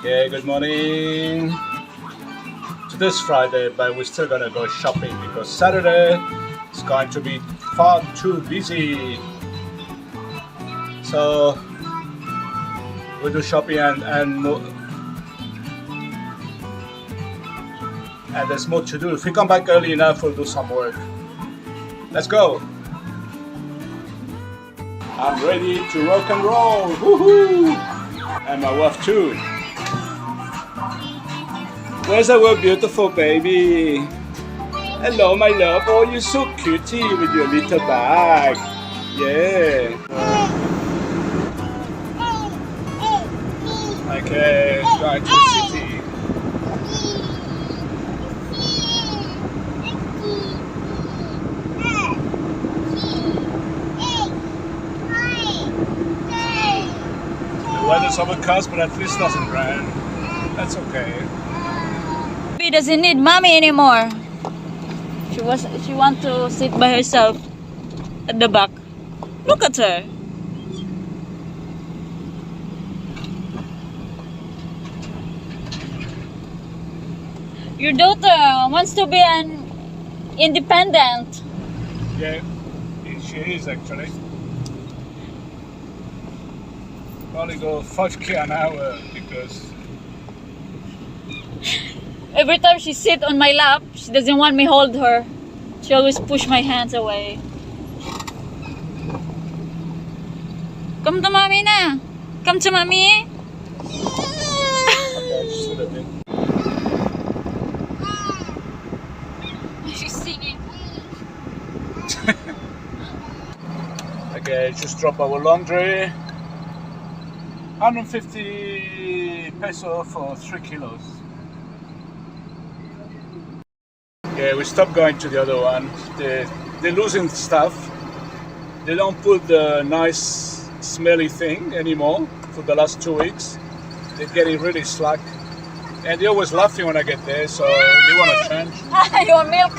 Okay, good morning. Today's Friday, but we're still gonna go shopping because Saturday is going to be far too busy. So we'll do shopping and there's more to do. If we come back early enough, we'll do some work. Let's go. I'm ready to rock and roll. Woohoo! And my wife too. Where's our beautiful baby? Hello, my love. Oh, you're so cutie with your little bag. Yeah. Okay, going to the city. The weather's overcast, but at least doesn't rain. That's okay. She doesn't need mommy anymore. She wants to sit by herself at the back. Look at her. Your daughter wants to be an independent. Yeah, she is actually. Probably go 5k an hour because Every time she sits on my lap, she doesn't want me hold her. She always push my hands away. Come to mommy na. Come to mommy. She's singing. Okay, just drop our laundry. 150 peso for 3 kilos. Yeah, we stopped going to the other one. They're losing stuff. They don't put the nice smelly thing anymore for the last 2 weeks. They're getting really slack. And they're always laughing when I get there, so we want to change. You want milk?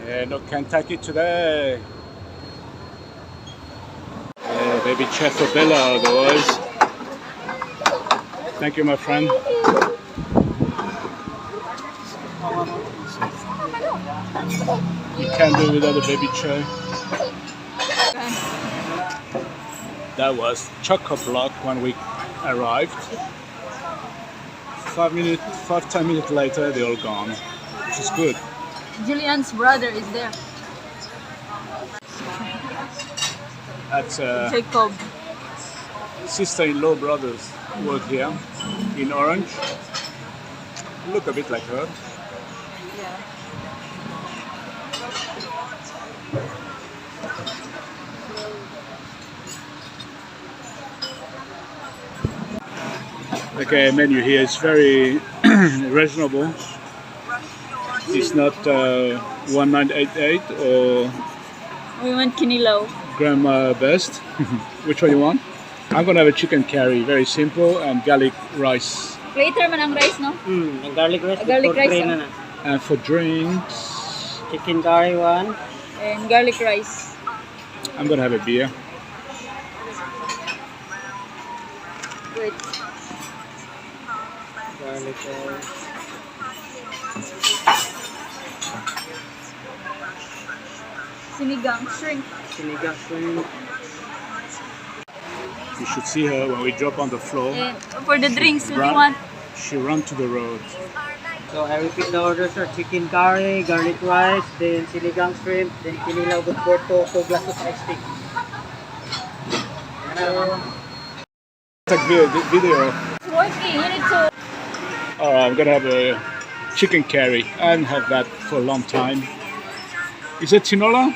Yeah, no Kentucky today. Yeah, baby chef for Bella, otherwise. Thank you, my friend. You can't do without a baby chair. That was chock-a-block when we arrived. 10 minutes later, they're all gone, which is good. Julian's brother is there. That's Jacob. sister-in-law brothers work here in Orange. Look a bit like her. Yeah. Okay, menu here is very reasonable. It's not 1988 or We want kinilaw. Grandma Best. Which one you want? I'm gonna have a chicken curry, very simple, and garlic rice. Later man ang rice, no? Ang garlic rice. Garlic rice, na na. And for drinks, Chicken curry one. And garlic rice. I'm gonna have a beer. Great. Garlic rice. Sinigang shrimp. Sinigang shrimp. You should see her when we drop on the floor. And for the drinks, what do you want? She run to the road. So I repeat the order, sir. Chicken curry, garlic rice, then sinigang shrimp, then kinilaw with porto, 2 glasses iced tea. Take video. It's working. You need to. Alright, I'm gonna have a chicken curry. I haven't had that for a long time. Is it tinola?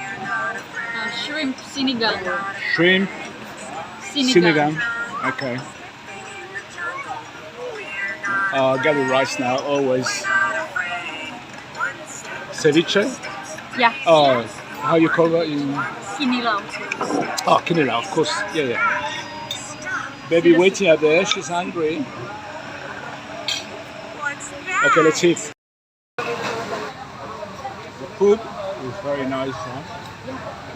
Shrimp sinigang. Shrimp? Sinigang. Okay. Garlic rice now, always. Ceviche? Yeah. How you call that in? Kinilaw. Oh, kinilaw, of course. Yeah. Baby waiting out there, she's hungry. Okay, let's eat. The food is very nice, huh?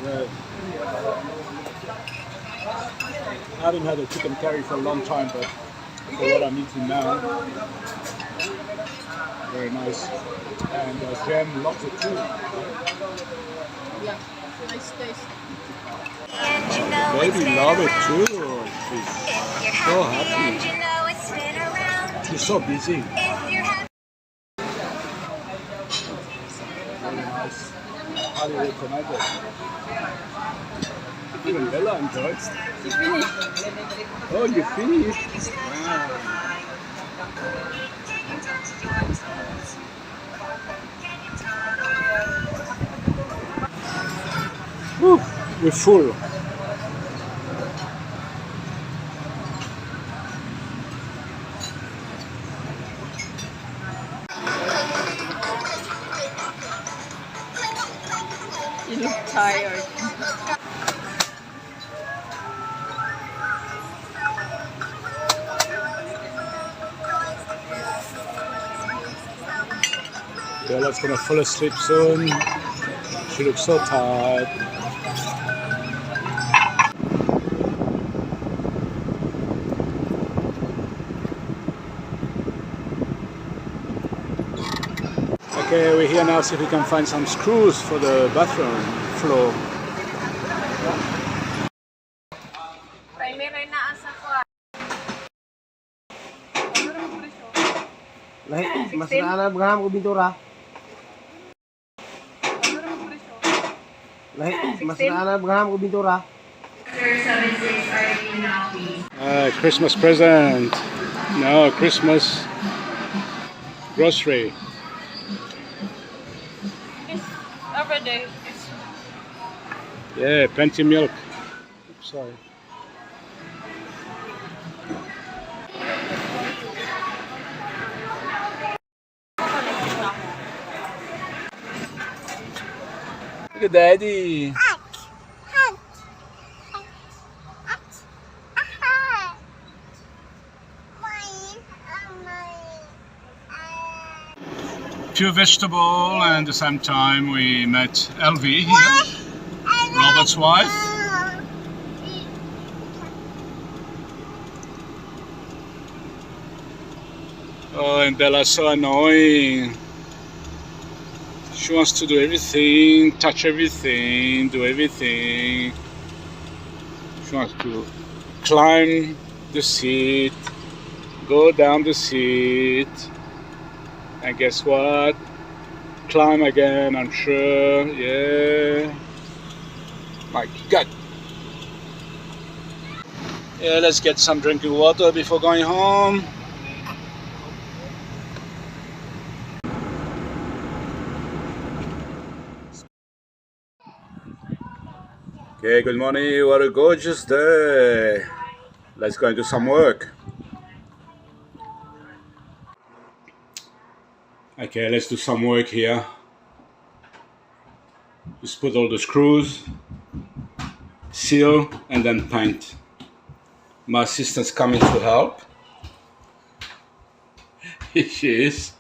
Yeah. I haven't had a chicken curry for a long time, but So what I'm eating now, very nice. And jam lots of too. Baby love it too. She's so happy. She's so busy. Very nice. Highly recommended. Even Bella enjoyed. You finished? Oh, you finished? Wow. Whew, we're full. You look tired. Bella's gonna fall asleep soon. She looks so tired. Okay, we're here now, see if we can find some screws for the bathroom floor. Lahi, mas naanap nga ko bintura. Lahi, mas naanap nga ko bintura. Christmas present. No, Christmas grocery. Every day. Yeah, plenty of milk. Sorry. Look at Daddy. Pure vegetable, and at the same time we met LV here, Robert's wife. Oh, and Bella's so annoying. She wants to do everything, touch everything, do everything. She wants to climb the seat, go down the seat, and guess what? Climb again, I'm sure. Yeah. My God. Yeah, let's get some drinking water before going home. Okay, good morning. What a gorgeous day. Let's go and do some work. Okay, let's do some work here. Just put all the screws, seal, and then paint. My assistant's coming to help. Here she is.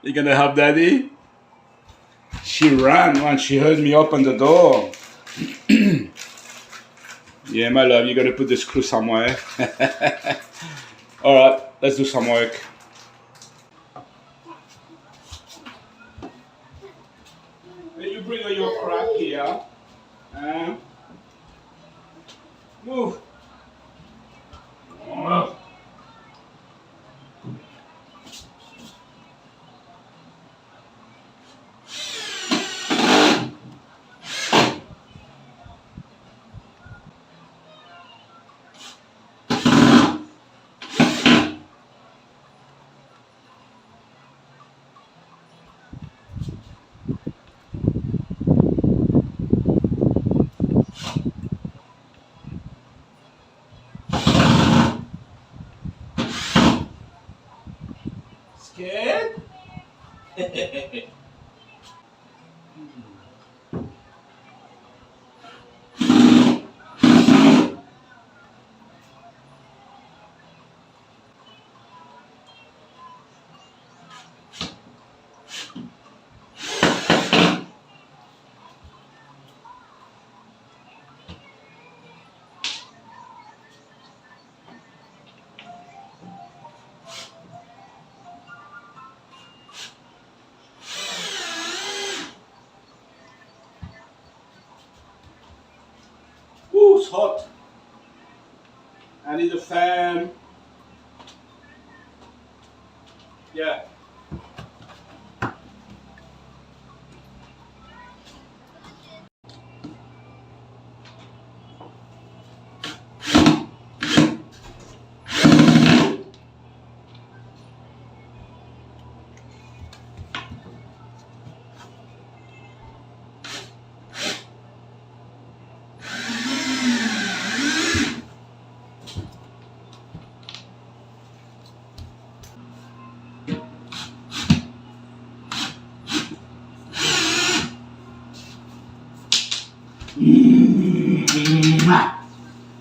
You gonna help Daddy? She ran when she heard me open the door. Yeah, my love, you gotta put the screw somewhere. Alright, let's do some work. You bring your crack here. Move. Move. Scared? hot. I need a fan. Yeah.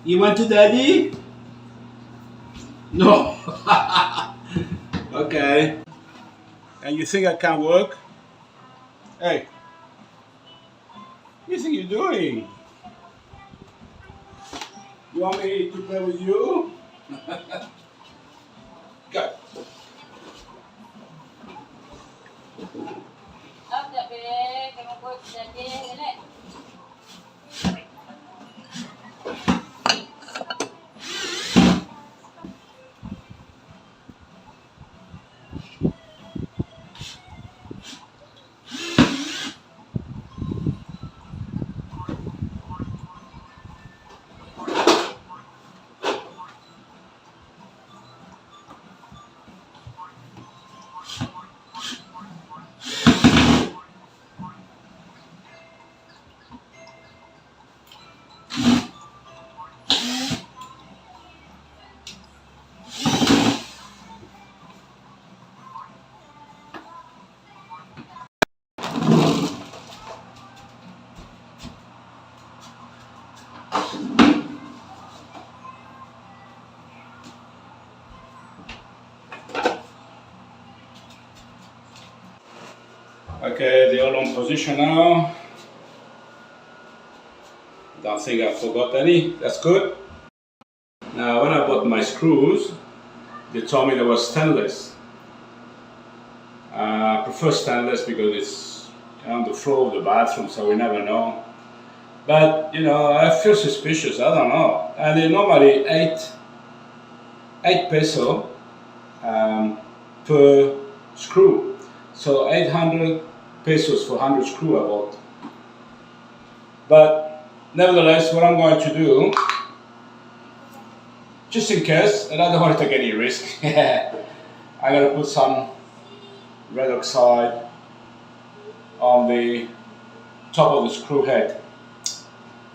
You want to, Daddy? No. Okay. And you think I can't work? Hey, what do you think you're doing? You want me to play with you? Go. Okay, they're all on position now. Don't think I forgot any. That's good. Now, when I bought my screws, they told me they were stainless. I prefer stainless because it's on the floor of the bathroom, so we never know. But you know, I feel suspicious. I don't know. And they're normally eight peso per screw. So 800 pesos for 100 screw I bought. But nevertheless, what I'm going to do, just in case, and I don't want to take any risk, I'm going to put some red oxide on the top of the screw head.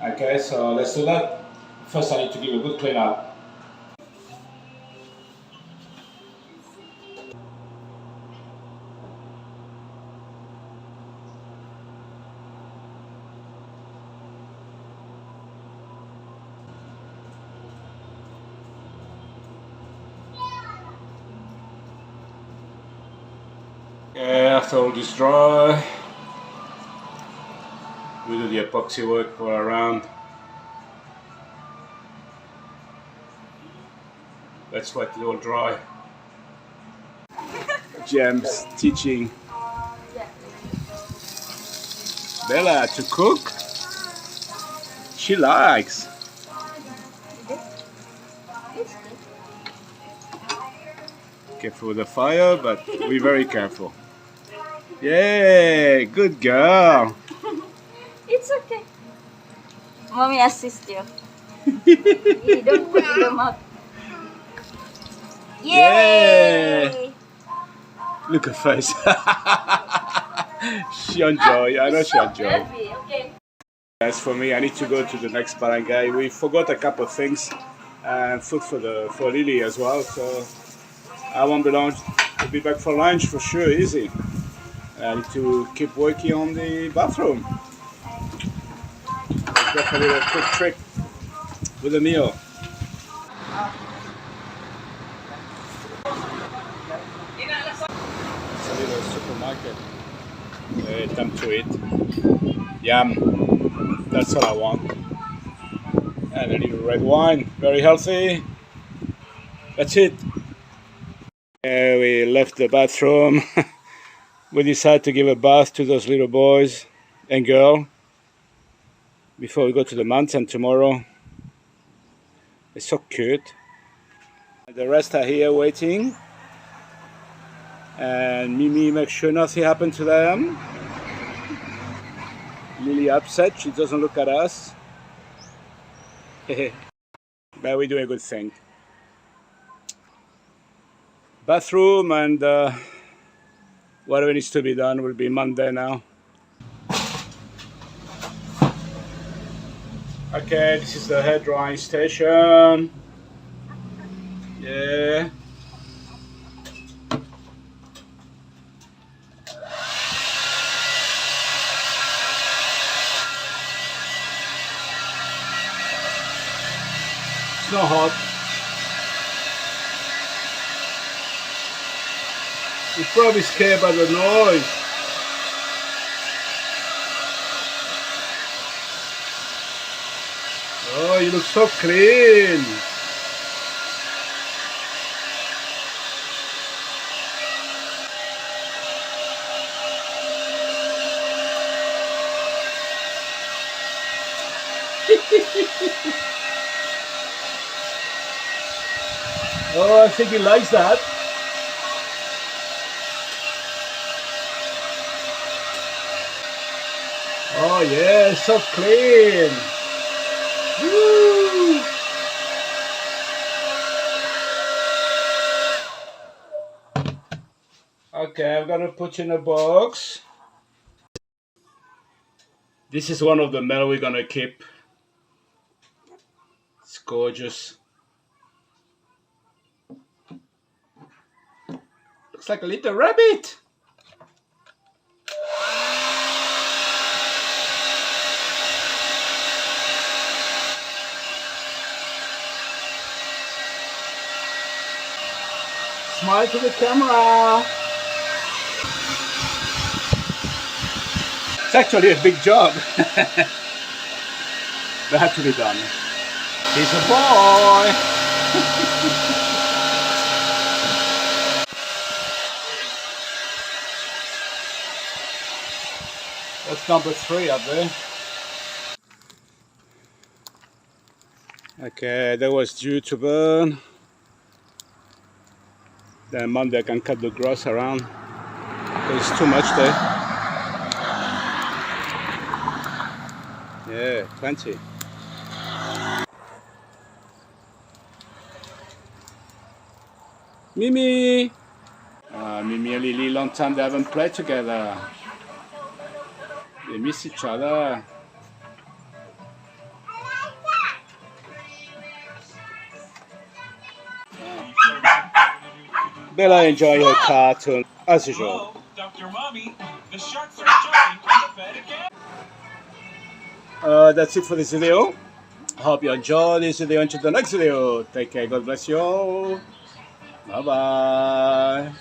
Okay, so let's do that. First I need to give a good clean up. Yeah, after all this dry, we do the epoxy work all around. Let's wet it all dry. Jem's teaching Bella to cook. She likes. Careful with the fire, but be very careful. Yay, good girl. It's okay. Mommy assist you. You don't put it in the mouth. Yay! Look at her face. She enjoy. I know she enjoy. Okay. As for me, I need to go to the next barangay. We forgot a couple of things and food for Lily as well. So I won't be long. I'll be back for lunch for sure. Easy. I need to keep working on the bathroom. Definitely a quick trick with a meal. It's a little supermarket. Time to eat. Yum. That's what I want. And a little red wine. Very healthy. That's it. We left the bathroom. We decided to give a bath to those little boys and girl before we go to the mountain tomorrow. It's so cute. The rest are here waiting. And Mimi makes sure nothing happened to them. Lily upset, she doesn't look at us. But we do a good thing. Bathroom and whatever needs to be done will be Monday now. Okay, this is the hair drying station. Yeah. It's not hot. You're probably scared by the noise. Oh, you look so clean. Oh, I think he likes that. Oh yeah, so clean. Woo! Okay, I'm gonna put you in a box. This is one of the mail we're gonna keep. It's gorgeous. Looks like a little rabbit. Smile to the camera. It's actually a big job. That had to be done. He's a boy. That's number 3 up there. Okay, that was due to burn. Then Monday I can cut the grass around. There's too much there. Yeah, plenty. Mimi! Mimi and Lily, long time they haven't played together. They miss each other. Bella enjoy her cartoon as usual. Dr. Mommy, the sharks are jumping on the bed again. That's it for this video. Hope you enjoyed this video. Until the next video. Take care. God bless you all. Bye bye.